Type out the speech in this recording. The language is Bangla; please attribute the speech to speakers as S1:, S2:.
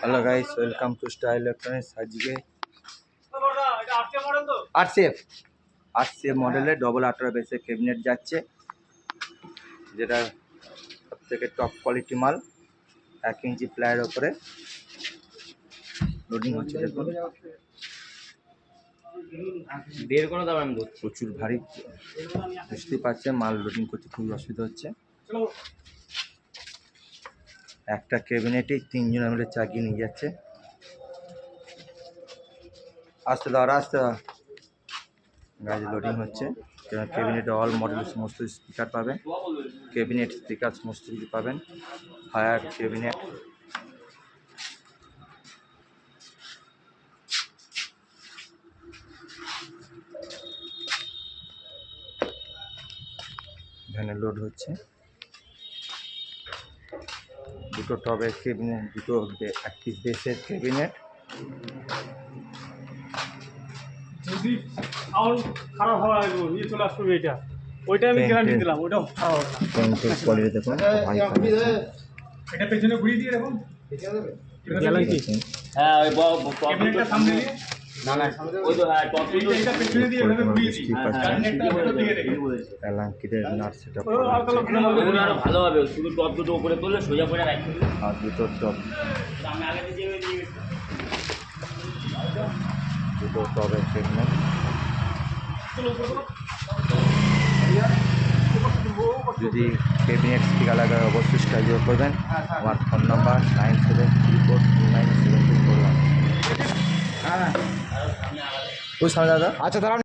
S1: Hello guys, welcome to style electronics. আজকে আরসিএফ মডেলের ডবল 18 বেসের ক্যাবিনেট যাচ্ছে, যেটা সব থেকে টপ কোয়ালিটি মাল। 1 ইঞ্চি প্লাইয়ের ওপরে লোডিং হচ্ছে। দেখুন প্রচুর ভারী, বুঝতে পারছে মাল লোডিং করতে খুবই অসুবিধা হচ্ছে। একটা ক্যাবিনেটেই 3 জন মিলে চাগিয়ে নিয়ে যাচ্ছে। আস্তে গাড়ি লোডিং হচ্ছে। ক্যাবিনেটে অল মডেলের সমস্ত স্পিকার পাবেন, ক্যাবিনেট স্পিকার সমস্ত কিছু পাবেন। ফায়ার ক্যাবিনেট, ভ্যানে লোড হচ্ছে। দুটো টবের ক্যাবিনেট, দুটো 1 পিস বেসের ক্যাবিনেট।
S2: যদি সাউন্ড খারাপ হয় নিয়ে চলে আসবে, এটা ওইটা আমি গ্যারান্টি দিলাম। ওইটা
S1: কোয়ালিটি দেখুন,
S2: এটা পেছনে ঘুরিয়ে দিয়ে দেখুন গ্যারান্টি।
S3: হ্যাঁ ওই
S2: ক্যাবিনেটটা সামনে দিয়ে
S3: ওই তো হ্যাঁ টপ
S2: এইটা পেছনে দিয়ে এভাবে ঘুরিয়ে দিই। ক্যাবিনেটটা উপরে দিয়ে রেখে
S1: অ্যালাঙ্কিদের নাট সেটআপ
S3: ওগুলো আরো ভালো হবে। শুধু টপ দুটো উপরে তুললে সোজা করে রাখতে হবে।
S1: আর দুটো টপ,
S3: আমি আগে দিয়ে
S1: দুটো টবের ক্যাবিনেট। যদি ক্যাবিনেট স্পিকার লাগে অবশ্যই যোগাযোগ করবেন। আমার ফোন নাম্বার 9734297241। ওই সামনে দাদা, আচ্ছা দাঁড়ান।